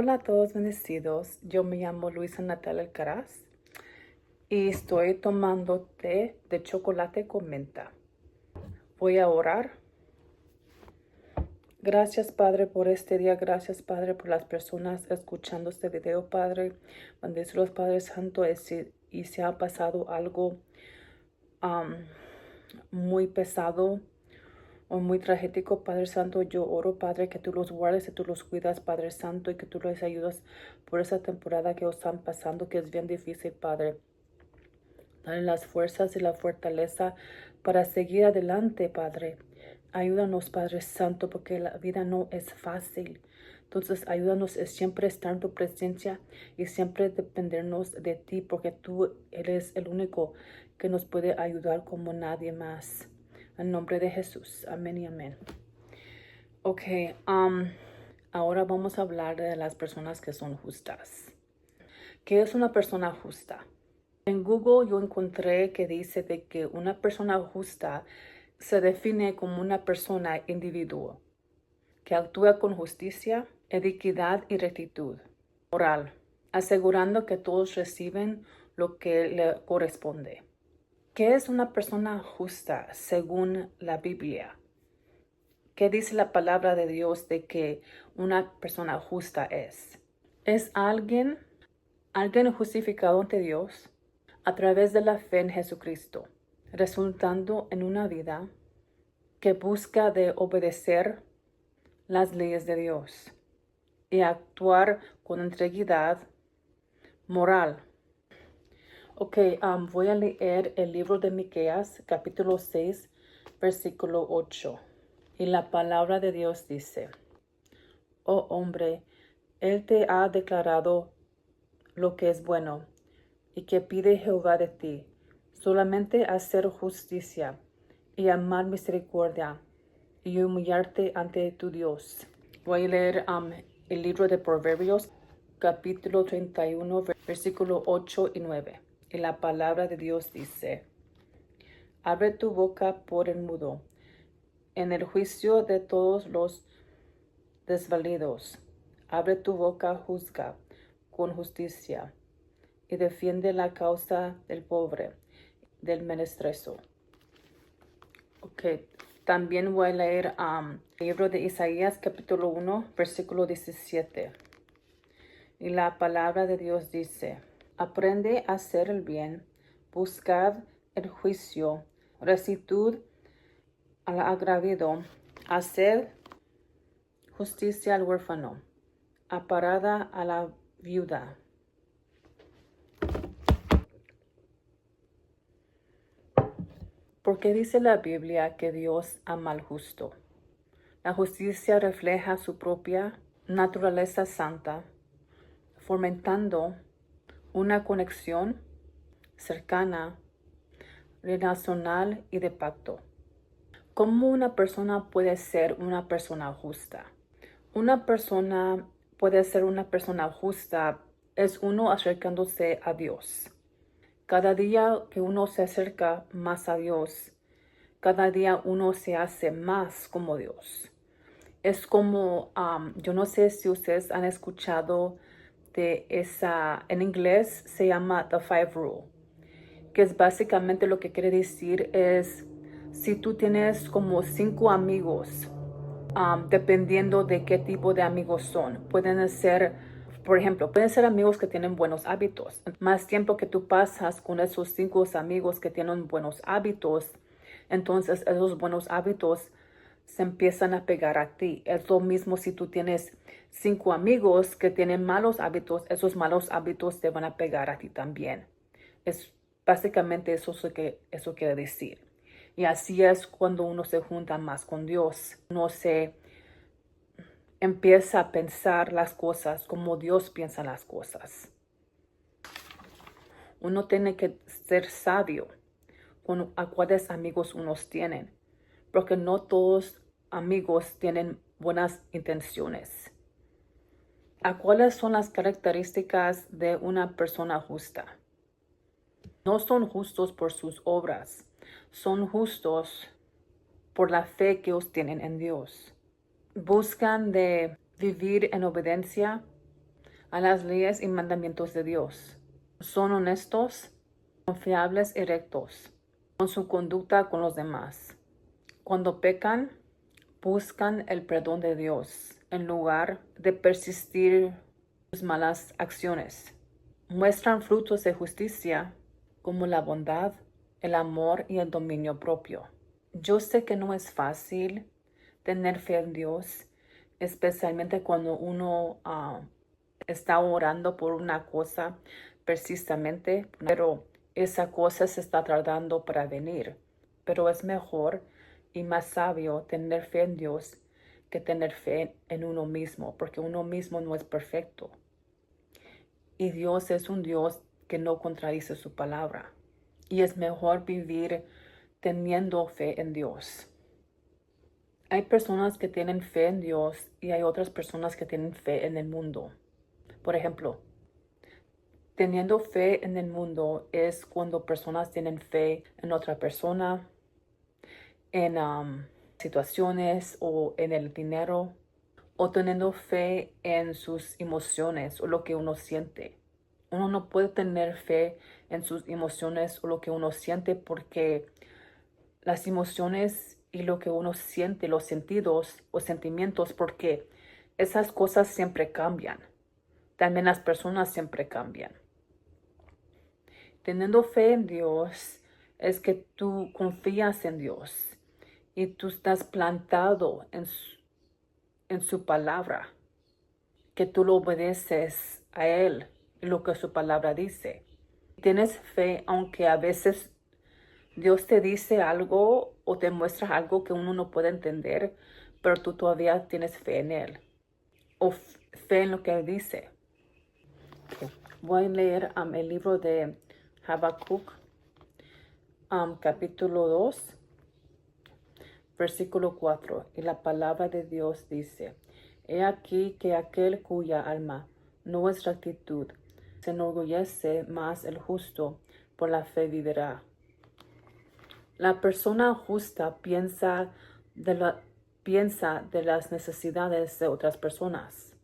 Hola a todos bendecidos. Yo me llamo Luisa Natalia Alcaraz y estoy tomando té de chocolate con menta. Voy a orar. Gracias, Padre, por este día. Gracias, Padre, por las personas escuchando este video, Padre. Bendícelos, Padre Santo, y si ha pasado algo muy pesado o muy tragédico, Padre Santo, yo oro, Padre, que tú los guardes y tú los cuidas, Padre Santo, y que tú les ayudas por esa temporada que están pasando, que es bien difícil, Padre. Dale las fuerzas y la fortaleza para seguir adelante, Padre. Ayúdanos, Padre Santo, porque la vida no es fácil. Entonces, ayúdanos a siempre estar en tu presencia y siempre dependernos de ti, porque tú eres el único que nos puede ayudar como nadie más. En nombre de Jesús. Amén y amén. Ok, ahora vamos a hablar de las personas que son justas. ¿Qué es una persona justa? En Google yo encontré que dice de que una persona justa se define como una persona individuo que actúa con justicia, equidad y rectitud moral, asegurando que todos reciben lo que le corresponde. ¿Qué es una persona justa según la Biblia? ¿Qué dice la palabra de Dios de que una persona justa es? Es alguien justificado ante Dios a través de la fe en Jesucristo, resultando en una vida que busca de obedecer las leyes de Dios y actuar con integridad moral. Ok, voy a leer el libro de Miqueas, capítulo 6, versículo 8. Y la palabra de Dios dice: Oh hombre, Él te ha declarado lo que es bueno, y que pide Jehová de ti, solamente hacer justicia, y amar misericordia, y humillarte ante tu Dios. Voy a leer el libro de Proverbios, capítulo 31, versículo 8 y 9. Y la palabra de Dios dice: Abre tu boca por el mudo, en el juicio de todos los desvalidos. Abre tu boca, juzga con justicia, y defiende la causa del pobre, del menesteroso. Ok, también voy a leer el libro de Isaías, capítulo 1, versículo 17. Y la palabra de Dios dice: Aprende a hacer el bien, buscad el juicio, rectitud al agraviado, haced justicia al huérfano, amparad a la viuda. Porque dice la Biblia que Dios ama al justo. La justicia refleja su propia naturaleza santa, fomentando una conexión cercana, relacional y de pacto. ¿Cómo una persona puede ser una persona justa? Una persona puede ser una persona justa es uno acercándose a Dios. Cada día que uno se acerca más a Dios, cada día uno se hace más como Dios. Es como, yo no sé si ustedes han escuchado de esa, en inglés se llama The Five Rule, que es básicamente lo que quiere decir es, si tú tienes como 5 amigos, dependiendo de qué tipo de amigos son, pueden ser, por ejemplo, pueden ser amigos que tienen buenos hábitos. Más tiempo que tú pasas con esos 5 amigos que tienen buenos hábitos, entonces esos buenos hábitos se empiezan a pegar a ti. Es lo mismo si tú tienes 5 amigos que tienen malos hábitos, esos malos hábitos te van a pegar a ti también. Es básicamente eso quiere decir. Y así es cuando uno se junta más con Dios. Uno se empieza a pensar las cosas como Dios piensa las cosas. Uno tiene que ser sabio con a cuáles amigos unos tienen, porque no todos amigos tienen buenas intenciones. ¿A cuáles son las características de una persona justa? No son justos por sus obras, son justos por la fe que ellos tienen en Dios. Buscan de vivir en obediencia a las leyes y mandamientos de Dios. Son honestos, confiables y rectos con su conducta con los demás. Cuando pecan, buscan el perdón de Dios en lugar de persistir en sus malas acciones. Muestran frutos de justicia como la bondad, el amor y el dominio propio. Yo sé que no es fácil tener fe en Dios, especialmente cuando uno está orando por una cosa persistamente, pero esa cosa se está tardando para venir. Pero es mejor y más sabio tener fe en Dios que tener fe en uno mismo, porque uno mismo no es perfecto. Y Dios es un Dios que no contradice su palabra. Y es mejor vivir teniendo fe en Dios. Hay personas que tienen fe en Dios y hay otras personas que tienen fe en el mundo. Por ejemplo, teniendo fe en el mundo es cuando personas tienen fe en otra persona, en situaciones o en el dinero, o teniendo fe en sus emociones o lo que uno siente. Uno no puede tener fe en sus emociones o lo que uno siente porque las emociones y lo que uno siente, los sentidos o sentimientos, porque esas cosas siempre cambian. También las personas siempre cambian. Teniendo fe en Dios es que tú confías en Dios y tú estás plantado en su palabra, que tú lo obedeces a Él y lo que su palabra dice. Tienes fe aunque a veces Dios te dice algo o te muestra algo que uno no puede entender, pero tú todavía tienes fe en Él o fe en lo que Él dice. Okay. Voy a leer el libro de Habacuc, capítulo 2, versículo 4. Y la palabra de Dios dice: He aquí que aquel cuya alma no es rectitud, se enorgullece, más el justo por la fe vivirá. La persona justa piensa de las necesidades de otras personas.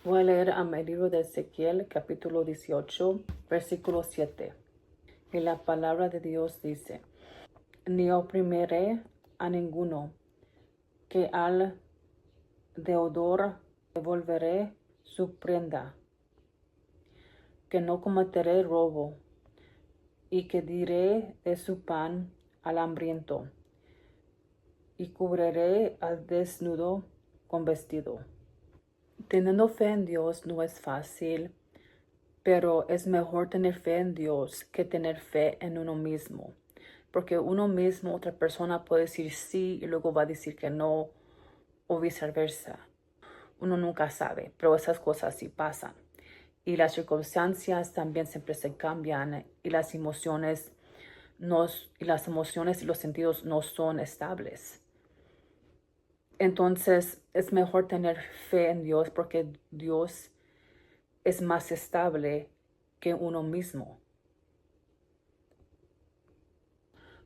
Voy a leer el libro de Ezequiel, capítulo 18, versículo 7. Y la palabra de Dios dice: Ni oprimiré a ninguno, que al deudor devolveré su prenda, que no cometeré robo, y que diré de su pan al hambriento, y cubriré al desnudo con vestido. Teniendo fe en Dios no es fácil, pero es mejor tener fe en Dios que tener fe en uno mismo. Porque uno mismo, otra persona puede decir sí y luego va a decir que no, o viceversa. Uno nunca sabe, pero esas cosas sí pasan. Y las circunstancias también siempre se cambian y las emociones y los sentidos no son estables. Entonces es mejor tener fe en Dios porque Dios es más estable que uno mismo.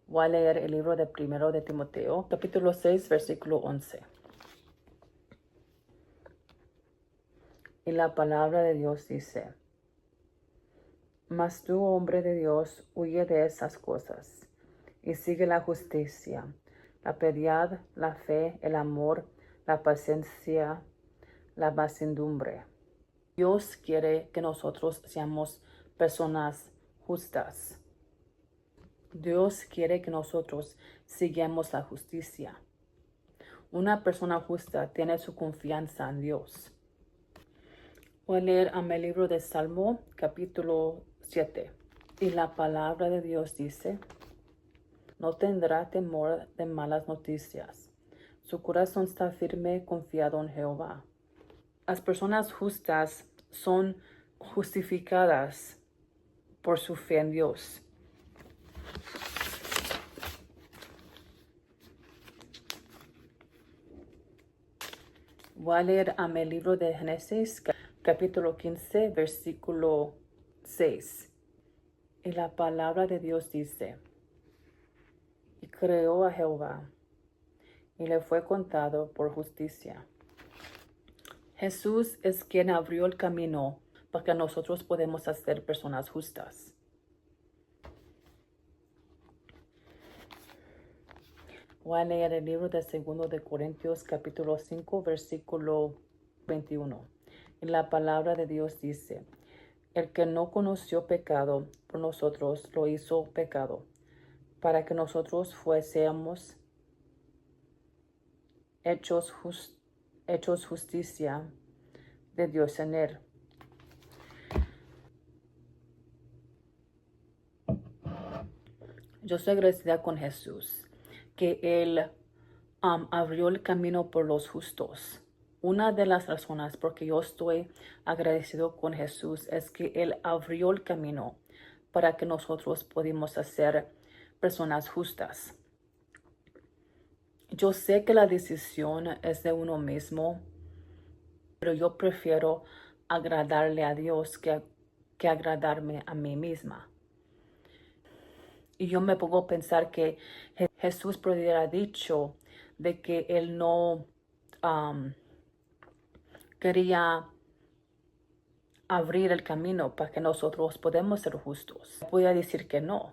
Voy a leer el libro de Primero de Timoteo, capítulo 6, versículo 11. Y la palabra de Dios dice: Mas tú, hombre de Dios, huye de esas cosas y sigue la justicia, la piedad, la fe, el amor, la paciencia, la mansedumbre. Dios quiere que nosotros seamos personas justas. Dios quiere que nosotros sigamos la justicia. Una persona justa tiene su confianza en Dios. Voy a leer el libro de Salmo, capítulo 7. Y la palabra de Dios dice: No tendrá temor de malas noticias. Su corazón está firme, confiado en Jehová. Las personas justas son justificadas por su fe en Dios. Voy a leer el libro de Génesis, capítulo 15, versículo 6. Y la palabra de Dios dice: Y creó a Jehová, y le fue contado por justicia. Jesús es quien abrió el camino para que nosotros podamos ser personas justas. Voy a leer el libro de 2 de Corintios capítulo 5 versículo 21. Y la palabra de Dios dice: el que no conoció pecado por nosotros lo hizo pecado, para que nosotros fuésemos hechos justicia de Dios en él. Yo estoy agradecida con Jesús, que Él abrió el camino por los justos. Una de las razones por que yo estoy agradecido con Jesús es que Él abrió el camino para que nosotros pudimos ser personas justas. Yo sé que la decisión es de uno mismo, pero yo prefiero agradarle a Dios que agradarme a mí misma. Y yo me pongo a pensar que Jesús pudiera dicho de que Él no quería abrir el camino para que nosotros podamos ser justos. Voy a decir que no,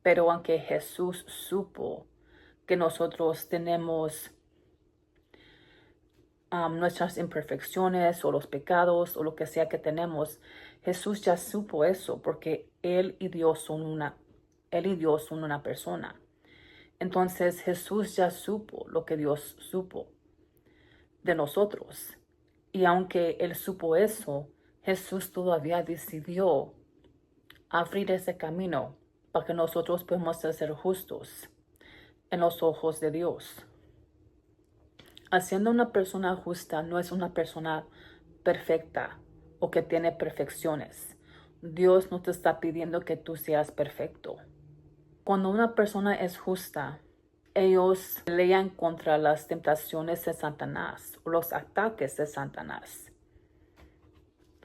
pero aunque Jesús supo que nosotros tenemos nuestras imperfecciones o los pecados o lo que sea que tenemos, Jesús ya supo eso porque Él y Dios son una persona. Entonces Jesús ya supo lo que Dios supo de nosotros. Y aunque Él supo eso, Jesús todavía decidió abrir ese camino para que nosotros podamos ser justos en los ojos de Dios. Haciendo una persona justa no es una persona perfecta o que tiene perfecciones. Dios no te está pidiendo que tú seas perfecto. Cuando una persona es justa, ellos pelean contra las tentaciones de Satanás o los ataques de Satanás.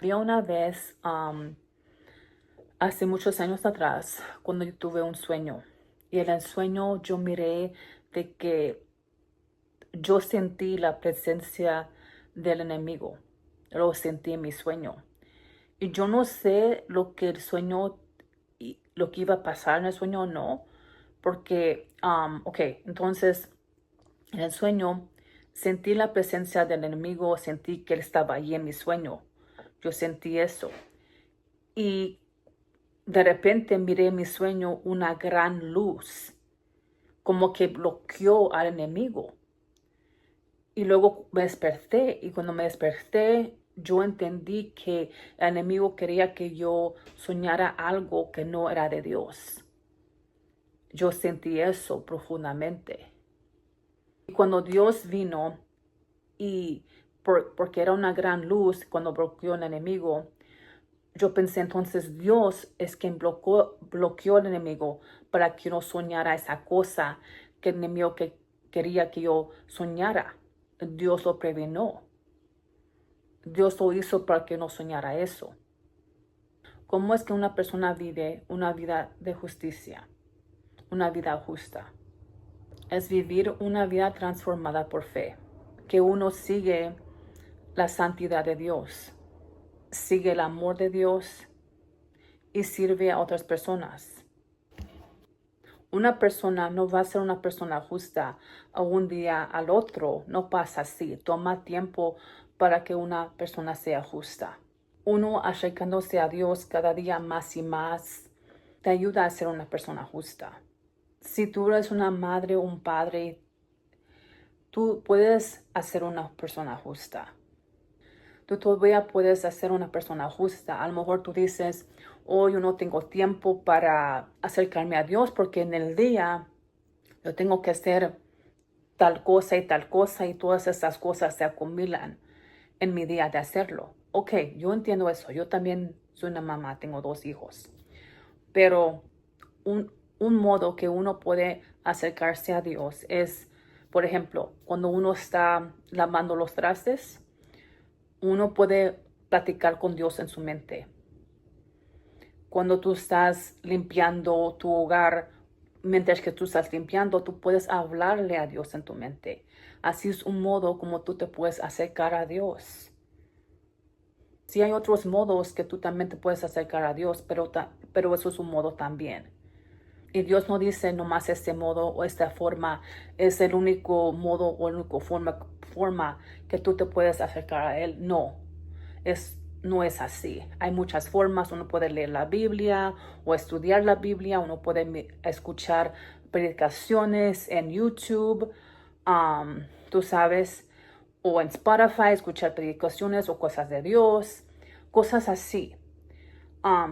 Yo una vez, hace muchos años atrás, cuando yo tuve un sueño, y en el sueño yo miré de que yo sentí la presencia del enemigo. Lo sentí en mi sueño. Y yo no sé lo que el sueño, lo que iba a pasar en el sueño o no. Porque, entonces, en el sueño sentí la presencia del enemigo, sentí que él estaba ahí en mi sueño. Yo sentí eso. Y de repente miré en mi sueño una gran luz, como que bloqueó al enemigo. Y luego me desperté, y cuando me desperté, yo entendí que el enemigo quería que yo soñara algo que no era de Dios. Yo sentí eso profundamente. Y cuando Dios vino, y porque era una gran luz, cuando bloqueó al enemigo, yo pensé entonces Dios es quien bloqueó al enemigo para que no soñara esa cosa que el enemigo quería que yo soñara. Dios lo previno. Dios lo hizo para que no soñara eso. ¿Cómo es que una persona vive una vida de justicia? Una vida justa. Es vivir una vida transformada por fe. Que uno sigue la santidad de Dios. Sigue el amor de Dios y sirve a otras personas. Una persona no va a ser una persona justa a un día al otro. No pasa así. Toma tiempo para que una persona sea justa. Uno acercándose a Dios cada día más y más te ayuda a ser una persona justa. Si tú eres una madre o un padre, tú puedes hacer una persona justa. Tú todavía puedes hacer una persona justa. A lo mejor tú dices, oh, yo no tengo tiempo para acercarme a Dios porque en el día yo tengo que hacer tal cosa y todas esas cosas se acumulan en mi día de hacerlo. Ok, yo entiendo eso. Yo también soy una mamá, tengo 2 hijos. Pero un modo que uno puede acercarse a Dios es, por ejemplo, cuando uno está lavando los trastes, uno puede platicar con Dios en su mente. Cuando tú estás limpiando tu hogar, mientras que tú estás limpiando, tú puedes hablarle a Dios en tu mente. Así es un modo como tú te puedes acercar a Dios. Sí hay otros modos que tú también te puedes acercar a Dios, pero eso es un modo también. Y Dios no dice nomás este modo o esta forma es el único modo o la única forma que tú te puedes acercar a Él. No, no es así. Hay muchas formas. Uno puede leer la Biblia o estudiar la Biblia. Uno puede escuchar predicaciones en YouTube, tú sabes, o en Spotify, escuchar predicaciones o cosas de Dios, cosas así.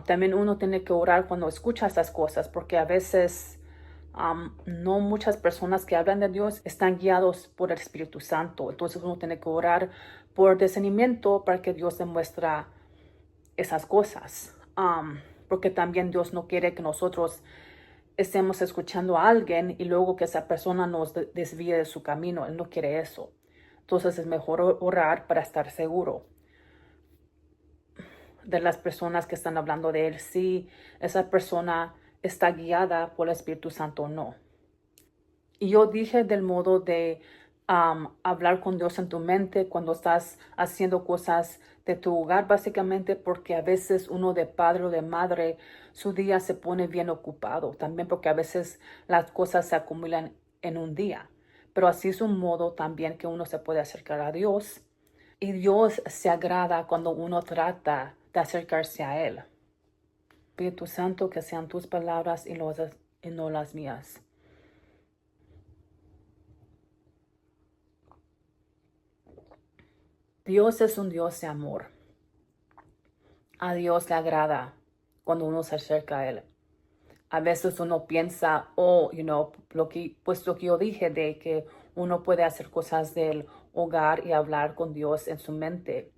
También uno tiene que orar cuando escucha estas cosas, porque a veces no muchas personas que hablan de Dios están guiados por el Espíritu Santo. Entonces uno tiene que orar por discernimiento para que Dios demuestre esas cosas. Porque también Dios no quiere que nosotros estemos escuchando a alguien y luego que esa persona nos desvíe de su camino. Él no quiere eso. Entonces es mejor orar para estar seguro de las personas que están hablando de Él, si esa persona está guiada por el Espíritu Santo o no. Y yo dije del modo de hablar con Dios en tu mente cuando estás haciendo cosas de tu hogar, básicamente porque a veces uno de padre o de madre, su día se pone bien ocupado, también porque a veces las cosas se acumulan en un día. Pero así es un modo también que uno se puede acercar a Dios. Y Dios se agrada cuando uno trata de acercarse a Él. Espíritu Santo, que sean tus palabras y no las mías. Dios es un Dios de amor. A Dios le agrada cuando uno se acerca a Él. A veces uno piensa, lo que yo dije de que uno puede hacer cosas del hogar y hablar con Dios en su mente.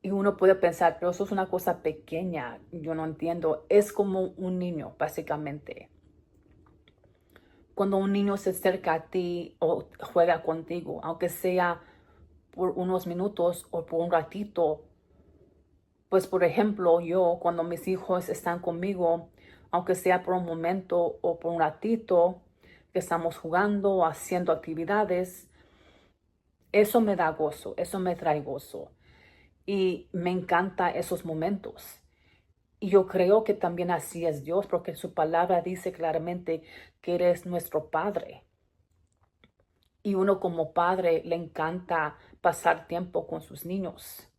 Y uno puede pensar, pero eso es una cosa pequeña, yo no entiendo. Es como un niño, básicamente. Cuando un niño se acerca a ti o juega contigo, aunque sea por unos minutos o por un ratito, pues por ejemplo, yo cuando mis hijos están conmigo, aunque sea por un momento o por un ratito, que estamos jugando o haciendo actividades, eso me da gozo, eso me trae gozo. Y me encanta esos momentos. Y yo creo que también así es Dios, porque su palabra dice claramente que eres nuestro Padre. Y uno como padre le encanta pasar tiempo con sus niños.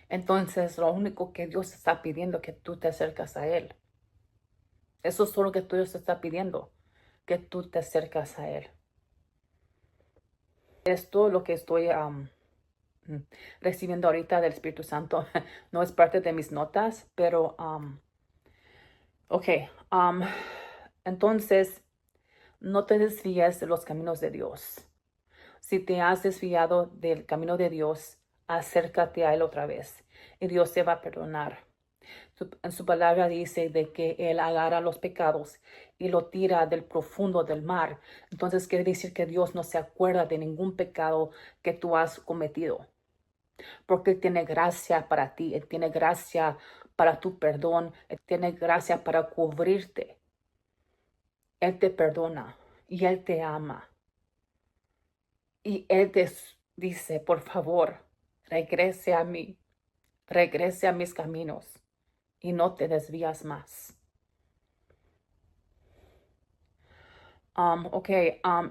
Entonces, lo único que Dios está pidiendo es que tú te acercas a Él. Eso es todo lo que Dios está pidiendo, que tú te acercas a Él. Esto lo que estoy recibiendo ahorita del Espíritu Santo. No es parte de mis notas, pero ok. Entonces, no te desvíes de los caminos de Dios. Si te has desviado del camino de Dios, acércate a Él otra vez y Dios te va a perdonar. En su palabra dice de que Él agarra los pecados y lo tira del profundo del mar. Entonces quiere decir que Dios no se acuerda de ningún pecado que tú has cometido, porque Él tiene gracia para ti, Él tiene gracia para tu perdón, Él tiene gracia para cubrirte. Él te perdona y Él te ama. Y Él te dice, por favor, regrese a mí, regrese a mis caminos y no te desvías más. Ok,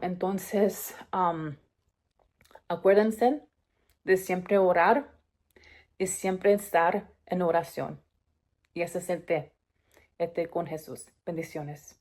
entonces, acuérdense de siempre orar y siempre estar en oración. Y ese es el té con Jesús. Bendiciones.